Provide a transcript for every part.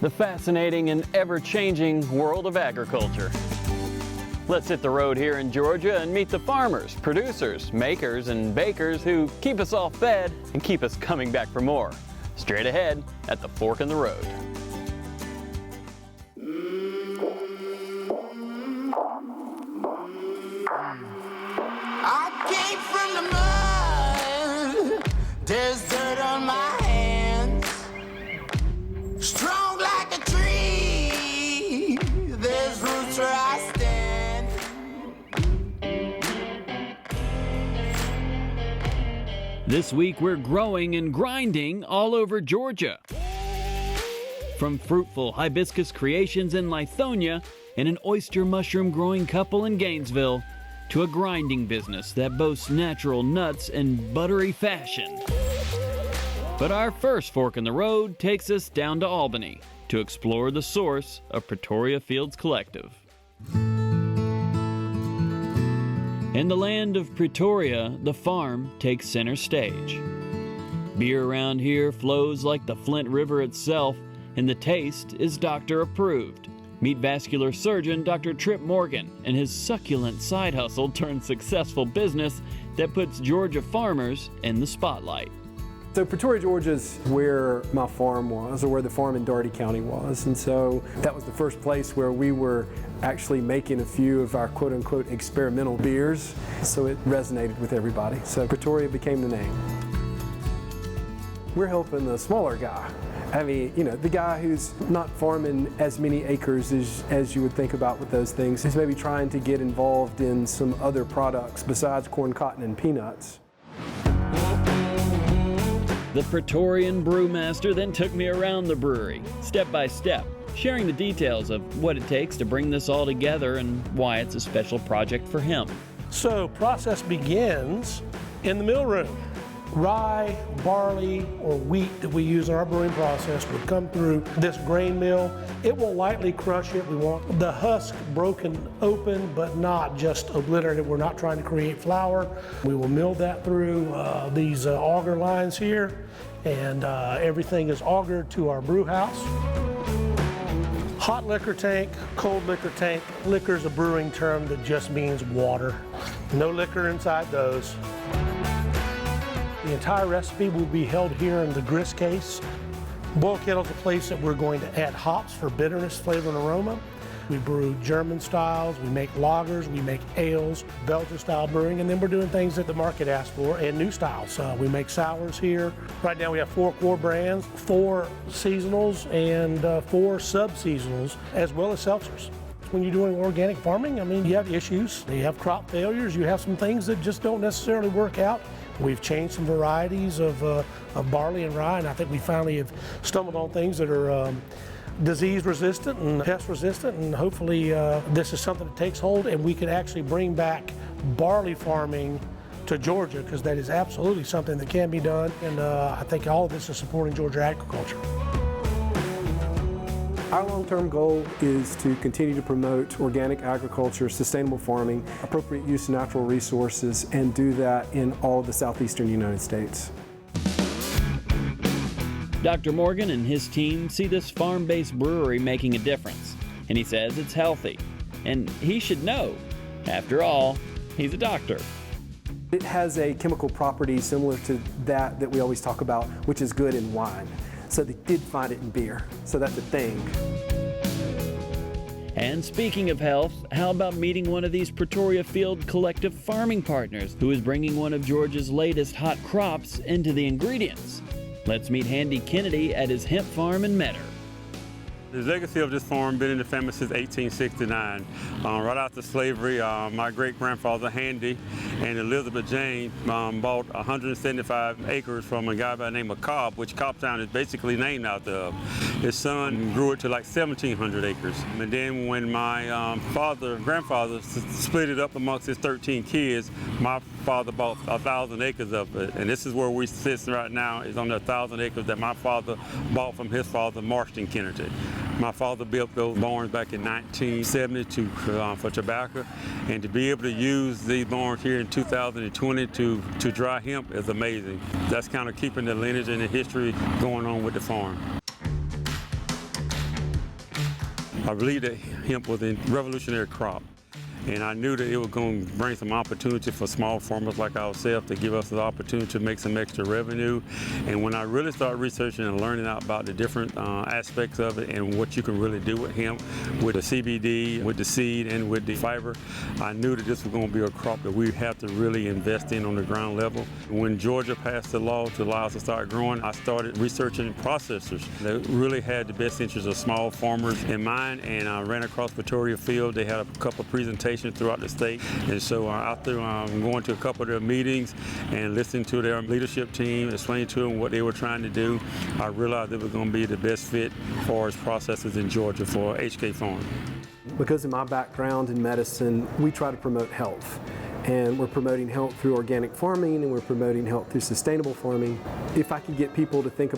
the fascinating and ever-changing world of agriculture. Let's hit the road here in Georgia and meet the farmers, producers, makers, and bakers who keep us all fed and keep us coming back for more. Straight ahead at the Fork in the Road. I came from the mud, there's dirt on my hands. Strong like a tree, there's roots where I stand. This week we're growing and grinding all over Georgia. From fruitful hibiscus creations in Lithonia and an oyster mushroom growing couple in Gainesville, to a grinding business that boasts natural nuts and buttery fashion. But our first fork in the road takes us down to Albany to explore the source of Pretoria Fields Collective. In the land of Pretoria, the farm takes center stage. Beer around here flows like the Flint River itself, and the taste is doctor approved. Meet vascular surgeon Dr. Trip Morgan and his succulent side hustle turned successful business that puts Georgia farmers in the spotlight. So Pretoria, Georgia is where my farm was, or where the farm in Doherty County was. And so that was the first place where we were actually making a few of our quote unquote experimental beers. So it resonated with everybody. So Pretoria became the name. We're helping the smaller guy. I mean, you know, the guy who's not farming as many acres as you would think about with those things. He's maybe trying to get involved in some other products besides corn, cotton, and peanuts. The Praetorian brewmaster then took me around the brewery, step by step, sharing the details of what it takes to bring this all together and why it's a special project for him. So process begins in the mill room. Rye, barley, or wheat that we use in our brewing process will come through this grain mill. It will lightly crush it. We want the husk broken open, but not just obliterated. We're not trying to create flour. We will mill that through these auger lines here, and everything is augered to our brew house. Hot liquor tank, cold liquor tank. Liquor is a brewing term that just means water. No liquor inside those. The entire recipe will be held here in the grist case. Boil kettle is a place that we're going to add hops for bitterness, flavor, and aroma. We brew German styles, we make lagers, we make ales, Belgian style brewing, and then we're doing things that the market asks for and new styles. We make sours here. Right now we have 4 core brands, 4 seasonals, and 4 sub-seasonals, as well as seltzers. When you're doing organic farming, I mean, you have issues. You have crop failures, you have some things that just don't necessarily work out. We've changed some varieties of barley and rye, and I think we finally have stumbled on things that are disease resistant and pest resistant, and hopefully this is something that takes hold and we can actually bring back barley farming to Georgia, because that is absolutely something that can be done, and I think all of this is supporting Georgia agriculture. Our long-term goal is to continue to promote organic agriculture, sustainable farming, appropriate use of natural resources, and do that in all of the southeastern United States. Dr. Morgan and his team see this farm-based brewery making a difference, and he says it's healthy. And he should know. After all, he's a doctor. It has a chemical property similar to that we always talk about, which is good in wine. So they did find it in beer, so that's a thing. And speaking of health, how about meeting one of these Pretoria Field Collective farming partners who is bringing one of Georgia's latest hot crops into the ingredients? Let's meet Handy Kennedy at his hemp farm in Metter. The legacy of this farm been in the family since 1869. Right after slavery, my great-grandfather Handy and Elizabeth Jane bought 175 acres from a guy by the name of Cobb, which Cobbtown is basically named after of. His son grew it to like 1,700 acres. And then when my grandfather split it up amongst his 13 kids, my father bought 1,000 acres of it. And this is where we sit right now, is on the 1,000 acres that my father bought from his father, Marston Kennedy. My father built those barns back in 1972 for tobacco, and to be able to use these barns here in 2020 to dry hemp is amazing. That's kind of keeping the lineage and the history going on with the farm. I believe that hemp was a revolutionary crop. And I knew that it was going to bring some opportunity for small farmers like ourselves to give us the opportunity to make some extra revenue. And when I really started researching and learning out about the different aspects of it and what you can really do with hemp, with the CBD, with the seed, and with the fiber, I knew that this was going to be a crop that we have to really invest in on the ground level. When Georgia passed the law to allow us to start growing, I started researching processors that really had the best interests of small farmers in mind, and I ran across Pretoria field. They had a couple of presentations throughout the state, and so after going to a couple of their meetings and listening to their leadership team, explaining to them what they were trying to do, I realized it was going to be the best fit for us processors in Georgia for HK Farm. Because of my background in medicine, we try to promote health. And we're promoting health through organic farming, and we're promoting health through sustainable farming. If I could get people to think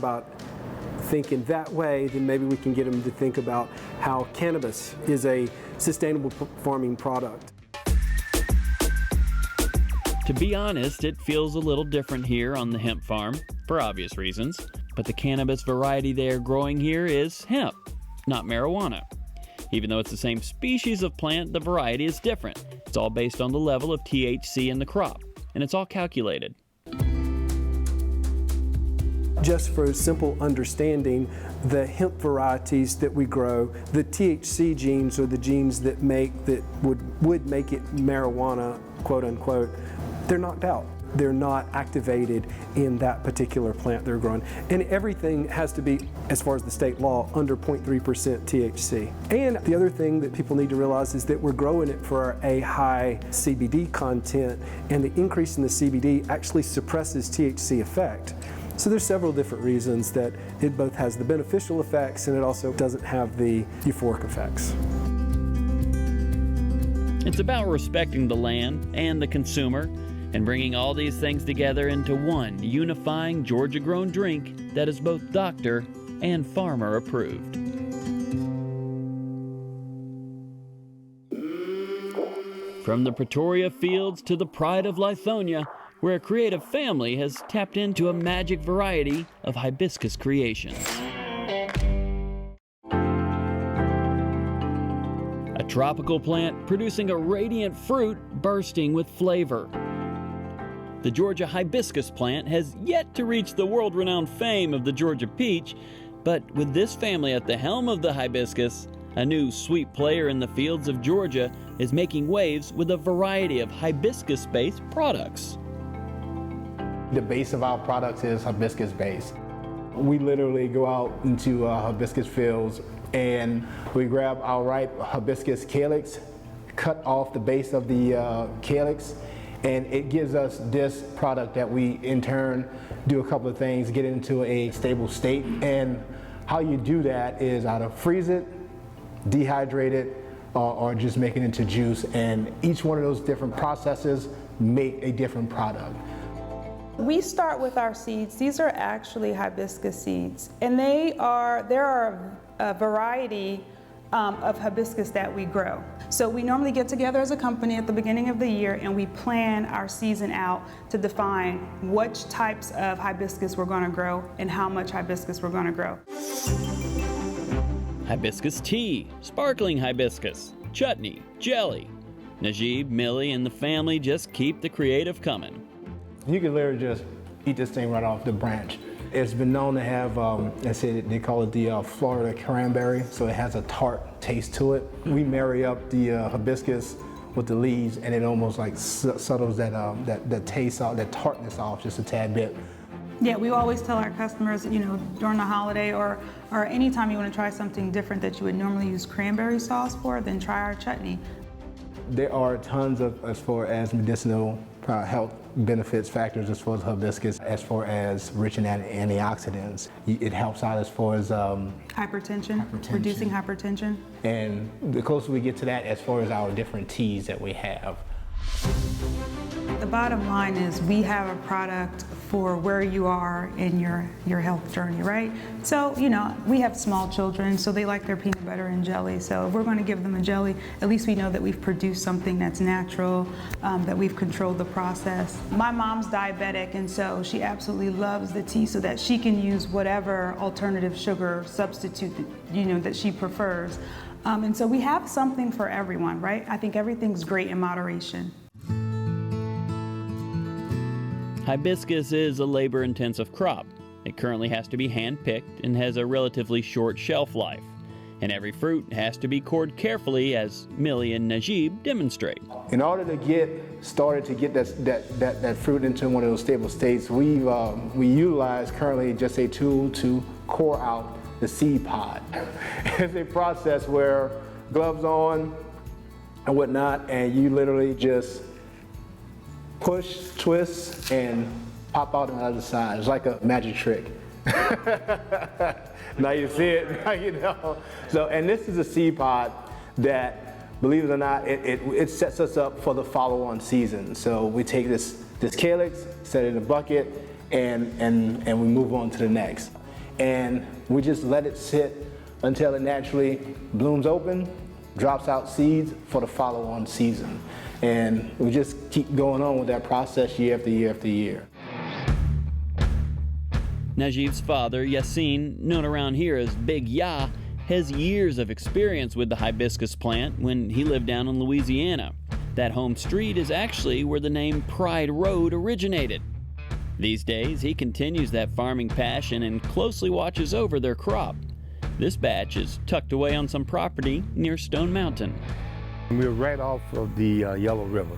in that way, then maybe we can get them to think about how cannabis is a sustainable farming product. To be honest, it feels a little different here on the hemp farm, for obvious reasons. But the cannabis variety they are growing here is hemp, not marijuana. Even though it's the same species of plant, the variety is different. It's all based on the level of THC in the crop, and it's all calculated. Just for simple understanding, the hemp varieties that we grow, the THC genes are the genes that would make it marijuana, quote unquote, they're knocked out. They're not activated in that particular plant they're growing. And everything has to be, as far as the state law, under 0.3% THC. And the other thing that people need to realize is that we're growing it for a high CBD content, and the increase in the CBD actually suppresses THC effect. So there's several different reasons that it both has the beneficial effects and it also doesn't have the euphoric effects. It's about respecting the land and the consumer and bringing all these things together into one unifying Georgia-grown drink that is both doctor and farmer approved. From the Pretoria fields to the pride of Lithonia, where a creative family has tapped into a magic variety of hibiscus creations. A tropical plant producing a radiant fruit bursting with flavor. The Georgia hibiscus plant has yet to reach the world-renowned fame of the Georgia peach, but with this family at the helm of the hibiscus, a new sweet player in the fields of Georgia is making waves with a variety of Hibiscus Space products. The base of our products is hibiscus base. We literally go out into hibiscus fields and we grab our ripe hibiscus calyx, cut off the base of the calyx, and it gives us this product that we in turn do a couple of things, get it into a stable state. And how you do that is either freeze it, dehydrate it, or just make it into juice. And each one of those different processes make a different product. We start with our seeds. These are actually hibiscus seeds, and there are a variety of hibiscus that we grow. So we normally get together as a company at the beginning of the year and we plan our season out to define which types of hibiscus we're going to grow and how much hibiscus we're going to grow. Hibiscus tea, sparkling hibiscus, chutney, jelly. Najib, Millie, and the family just keep the creative coming. You can literally just eat this thing right off the branch. It's been known to have, they call it the Florida cranberry, so it has a tart taste to it. We marry up the hibiscus with the leaves, and it almost like settles that taste off, that tartness off just a tad bit. Yeah, we always tell our customers, during the holiday or anytime you want to try something different that you would normally use cranberry sauce for, then try our chutney. There are tons of, as far as medicinal health benefits, factors as far as hibiscus, as far as rich in antioxidants. It helps out as far as hypertension, reducing hypertension. And the closer we get to that, as far as our different teas that we have. The bottom line is we have a product for where you are in your health journey, right? So, we have small children, so they like their peanut butter and jelly. So if we're going to give them a jelly, at least we know that we've produced something that's natural, that we've controlled the process. My mom's diabetic, and so she absolutely loves the tea so that she can use whatever alternative sugar substitute that she prefers. And so we have something for everyone, right? I think everything's great in moderation. Hibiscus is a labor-intensive crop. It currently has to be hand-picked and has a relatively short shelf life. And every fruit has to be cored carefully, as Millie and Najib demonstrate. In order to get started to get that fruit into one of those stable states, we utilize currently just a tool to core out the seed pod. It's a process where gloves on and whatnot, and you literally just push, twist, and pop out on the other side. It's like a magic trick. Now you see it, now you know. So, and this is a seed pod that, believe it or not, it sets us up for the follow-on season. So we take this calyx, set it in a bucket, and we move on to the next. And we just let it sit until it naturally blooms open, drops out seeds for the follow-on season. And we just keep going on with that process year after year after year. Najib's father, Yassine, known around here as Big Ya, has years of experience with the hibiscus plant when he lived down in Louisiana. That home street is actually where the name Pride Road originated. These days, he continues that farming passion and closely watches over their crop. This batch is tucked away on some property near Stone Mountain. We're right off of the Yellow River,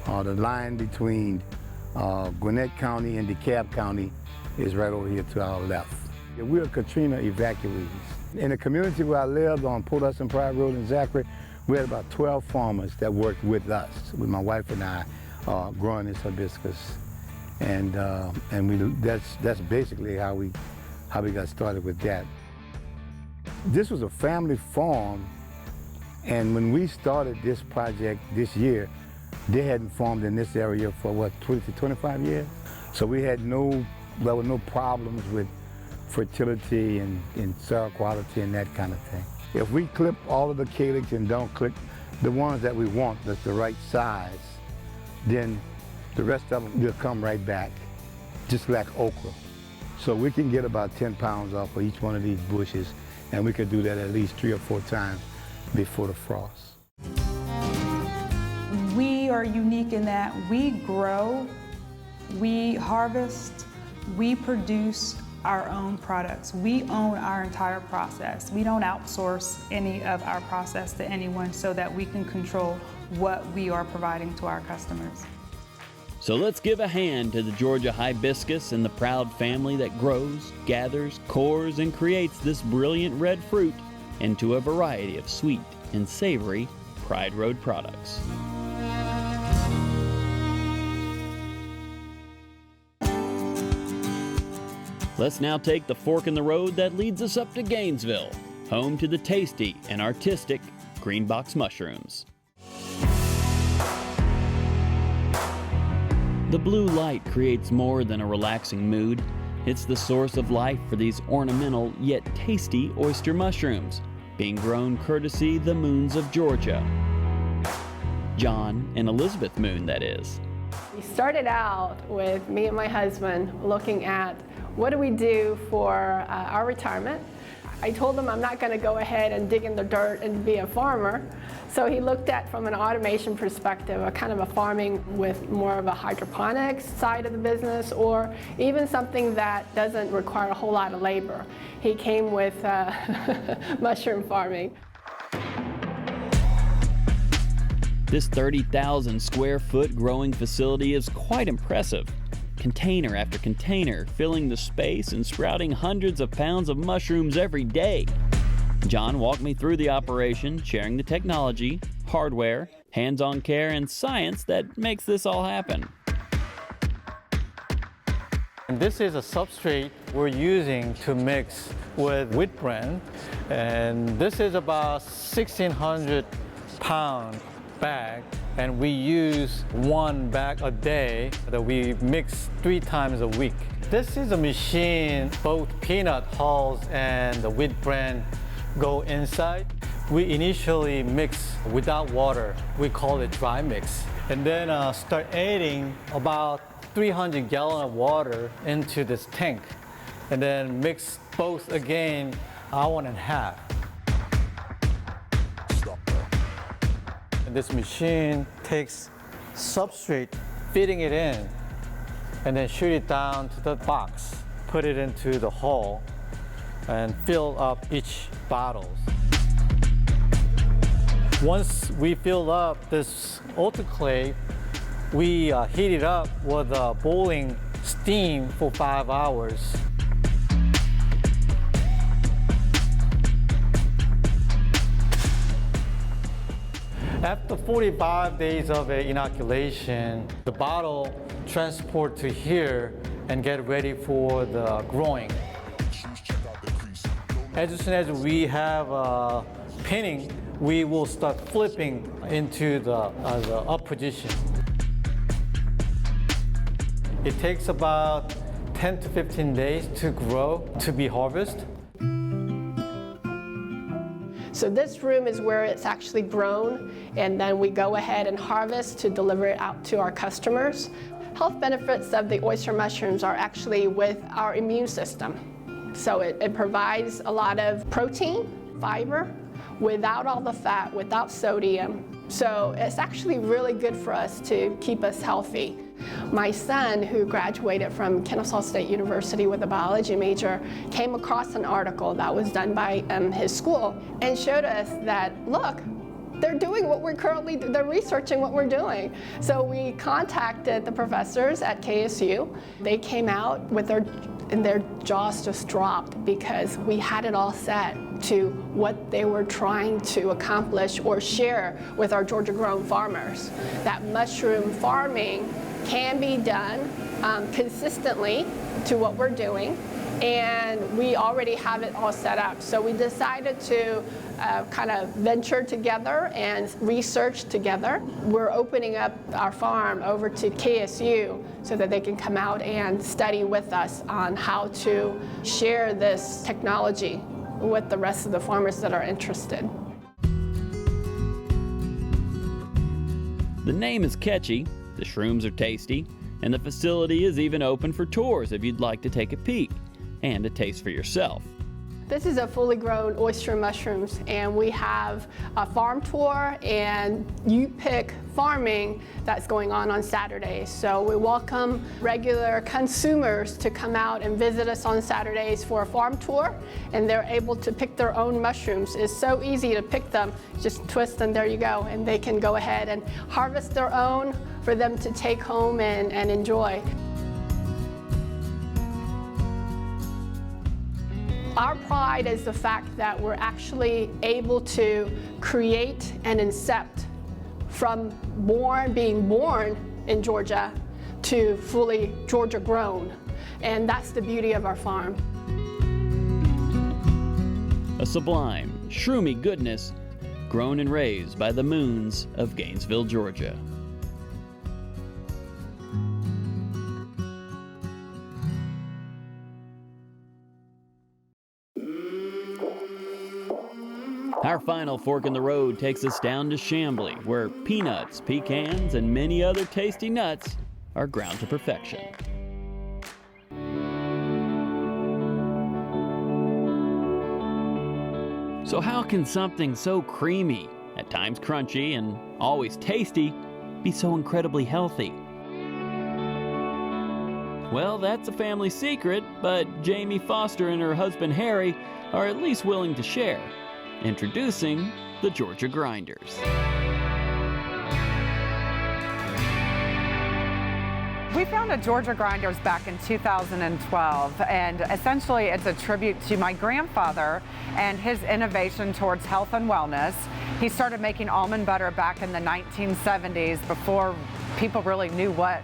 the line between Gwinnett County and DeKalb County is right over here to our left. We're Katrina evacuees. In the community where I lived on Port Hudson Pride Road in Zachary, we had about 12 farmers that worked with us, with my wife and I, growing this hibiscus. And that's basically how we got started with that. This was a family farm, and when we started this project this year, they hadn't farmed in this area for what, 20 to 25 years? So there were no problems with fertility and soil quality and that kind of thing. If we clip all of the calyx and don't clip the ones that we want, that's the right size, then the rest of them will come right back, just like okra. So we can get about 10 pounds off of each one of these bushes, and we could do that at least 3 or 4 times before the frost. We are unique in that we grow, we harvest, we produce our own products. We own our entire process. We don't outsource any of our process to anyone so that we can control what we are providing to our customers. So let's give a hand to the Georgia hibiscus and the proud family that grows, gathers, cores, and creates this brilliant red fruit into a variety of sweet and savory Pride Road products. Let's now take the fork in the road that leads us up to Gainesville, home to the tasty and artistic green box mushrooms. The blue light creates more than a relaxing mood. It's the source of life for these ornamental yet tasty oyster mushrooms, being grown courtesy the Moons of Georgia. John and Elizabeth Moon, that is. We started out with me and my husband looking at what do we do for our retirement. I told him I'm not going to go ahead and dig in the dirt and be a farmer. So he looked at, from an automation perspective, a kind of a farming with more of a hydroponics side of the business, or even something that doesn't require a whole lot of labor. He came with mushroom farming. This 30,000 square foot growing facility is quite impressive. Container after container, filling the space and sprouting hundreds of pounds of mushrooms every day. John walked me through the operation, sharing the technology, hardware, hands-on care, and science that makes this all happen. And this is a substrate we're using to mix with wheat bran, and this is about 1,600 pound bag, and we use 1 bag a day that we mix 3 times a week. This is a machine, both peanut hulls and the wheat bran go inside. We initially mix without water. We call it dry mix. And then start adding about 300 gallons of water into this tank. And then mix both again, 1.5 hours. And this machine takes substrate, feeding it in, and then shoot it down to the box, put it into the hull, and fill up each bottle. Once we fill up this autoclave, we heat it up with boiling steam for 5 hours. After 45 days of inoculation, the bottle transport to here and get ready for the growing. As soon as we have pinning, we will start flipping into the up position. It takes about 10 to 15 days to grow to be harvested. So this room is where it's actually grown, and then we go ahead and harvest to deliver it out to our customers. Health benefits of the oyster mushrooms are actually with our immune system. So it provides a lot of protein, fiber, without all the fat, without sodium. So it's actually really good for us to keep us healthy. My son, who graduated from Kennesaw State University with a biology major, came across an article that was done by his school and showed us that, look, they're doing what they're researching what we're doing. So we contacted the professors at KSU. They came out and their jaws just dropped because we had it all set to what they were trying to accomplish or share with our Georgia grown farmers. That mushroom farming can be done consistently to what we're doing, and we already have it all set up. So we decided to kind of venture together and research together. We're opening up our farm over to KSU so that they can come out and study with us on how to share this technology with the rest of the farmers that are interested. The name is catchy, the shrooms are tasty, and the facility is even open for tours if you'd like to take a peek and a taste for yourself. This is a fully grown oyster mushrooms, and we have a farm tour and you pick farming that's going on Saturdays. So we welcome regular consumers to come out and visit us on Saturdays for a farm tour, and they're able to pick their own mushrooms. It's so easy to pick them, just twist and there you go, and they can go ahead and harvest their own for them to take home and enjoy. Our pride is the fact that we're actually able to create and incept from being born in Georgia to fully Georgia grown. And that's the beauty of our farm. A sublime, shroomy goodness grown and raised by the moons of Gainesville, Georgia. Our final fork in the road takes us down to Chamblee, where peanuts, pecans, and many other tasty nuts are ground to perfection. So how can something so creamy, at times crunchy, and always tasty, be so incredibly healthy? Well, that's a family secret, but Jamie Foster and her husband Harry are at least willing to share. Introducing the Georgia Grinders. We founded Georgia Grinders back in 2012, and essentially it's a tribute to my grandfather and his innovation towards health and wellness. He started making almond butter back in the 1970s before people really knew what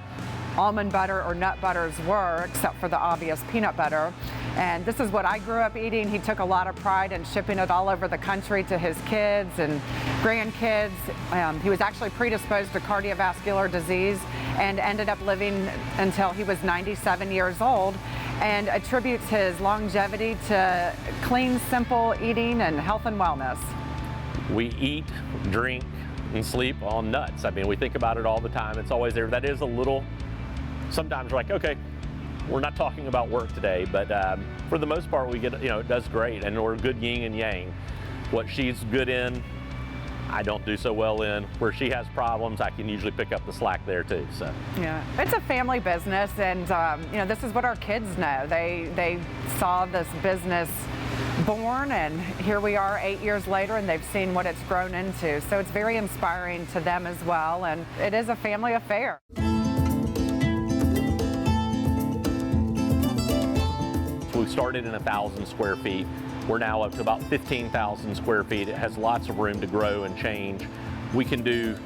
almond butter or nut butters were, except for the obvious peanut butter. And this is what I grew up eating. He took a lot of pride in shipping it all over the country to his kids and grandkids. He was actually predisposed to cardiovascular disease and ended up living until he was 97 years old, and attributes his longevity to clean, simple eating and health and wellness. We eat, drink, and sleep on nuts. I mean, we think about it all the time. It's always there. That is a little, sometimes we're like, okay, we're not talking about work today, but for the most part, we get, it does great, and we're good yin and yang. What she's good in, I don't do so well in. Where she has problems, I can usually pick up the slack there too. So yeah, it's a family business, and you know, this is what our kids know. They saw this business born, and here we are 8 years later, and they've seen what it's grown into. So it's very inspiring to them as well, and it is a family affair. we started in 1,000 square feet. We're now up to about 15,000 square feet. It has lots of room to grow and change. We can do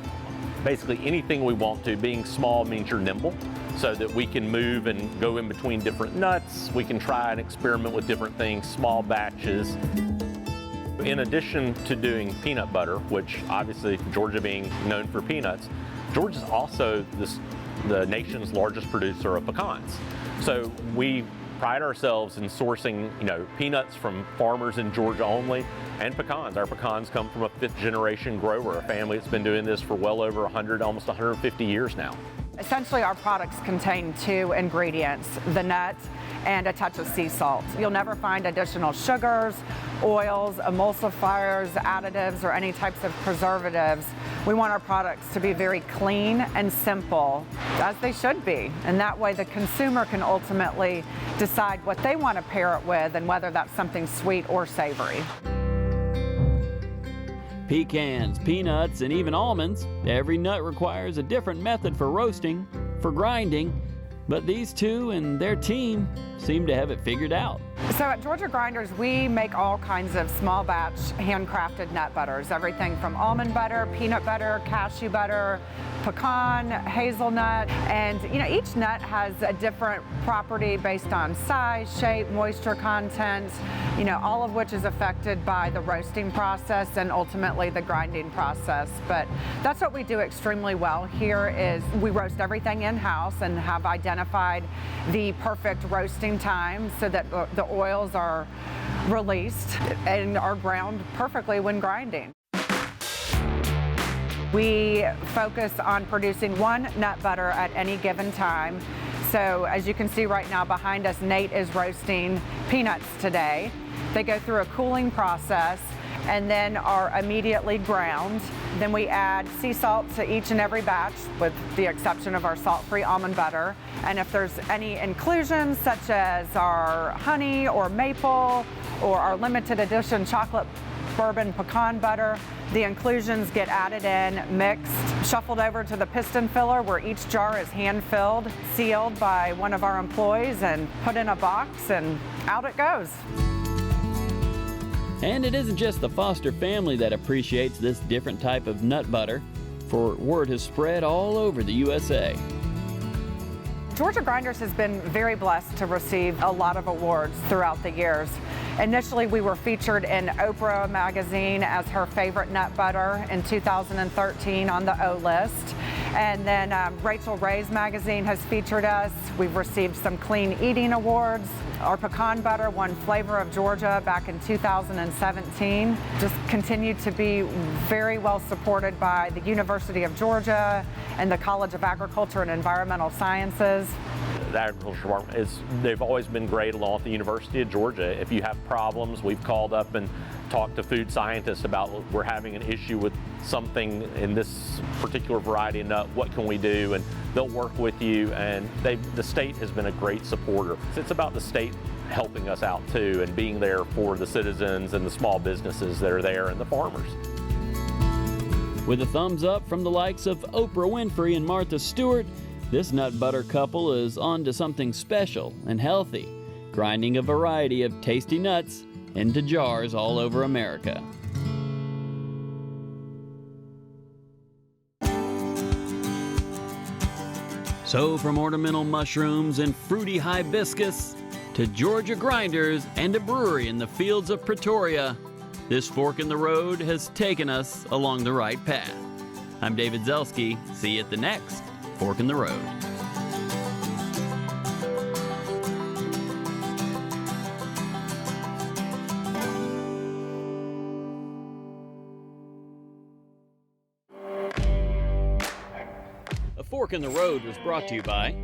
basically anything we want to. Being small means you're nimble, so that we can move and go in between different nuts. We can try and experiment with different things, small batches. In addition to doing peanut butter, which obviously Georgia being known for peanuts, Georgia's also the nation's largest producer of pecans. So we pride ourselves in sourcing, peanuts from farmers in Georgia only, and pecans. Our pecans come from a 5th generation grower, a family that's been doing this for well over 100, almost 150 years now. Essentially, our products contain 2 ingredients, the nut and a touch of sea salt. You'll never find additional sugars, oils, emulsifiers, additives, or any types of preservatives. We want our products to be very clean and simple, as they should be. And that way the consumer can ultimately decide what they want to pair it with and whether that's something sweet or savory. Pecans, peanuts, and even almonds, every nut requires a different method for roasting, for grinding, but these two and their team seem to have it figured out. So at Georgia Grinders, we make all kinds of small batch handcrafted nut butters, everything from almond butter, peanut butter, cashew butter, pecan, hazelnut, and each nut has a different property based on size, shape, moisture content, all of which is affected by the roasting process and ultimately the grinding process. But that's what we do extremely well here is we roast everything in-house and have identified the perfect roasting time so that the oils are released and are ground perfectly when grinding. We focus on producing 1 nut butter at any given time. So as you can see right now behind us, Nate is roasting peanuts today. They go through a cooling process and then are immediately ground. Then we add sea salt to each and every batch, with the exception of our salt-free almond butter. And if there's any inclusions, such as our honey or maple or our limited edition chocolate bourbon pecan butter, the inclusions get added in, mixed, shuffled over to the piston filler where each jar is hand-filled, sealed by one of our employees, and put in a box, and out it goes. And it isn't just the Foster family that appreciates this different type of nut butter, for word has spread all over the USA. Georgia Grinders has been very blessed to receive a lot of awards throughout the years. Initially, we were featured in Oprah magazine as her favorite nut butter in 2013 on the O list. And then Rachel Ray's magazine has featured us. We've received some clean eating awards. Our pecan butter won Flavor of Georgia back in 2017. Just continued to be very well supported by the University of Georgia and the College of Agriculture and Environmental Sciences. The agriculture department they've always been great along with the University of Georgia. If you have problems, we've called up and talked to food scientists about we're having an issue with something in this particular variety of nut, what can we do? And they'll work with you, and the state has been a great supporter. It's about the state helping us out too and being there for the citizens and the small businesses that are there and the farmers. With a thumbs up from the likes of Oprah Winfrey and Martha Stewart, this nut butter couple is on to something special and healthy, grinding a variety of tasty nuts into jars all over America. So from ornamental mushrooms and fruity hibiscus to Georgia Grinders and a brewery in the fields of Pretoria, this fork in the road has taken us along the right path. I'm David Zelski. See you at the next Fork in the Road. A Fork in the Road was brought to you by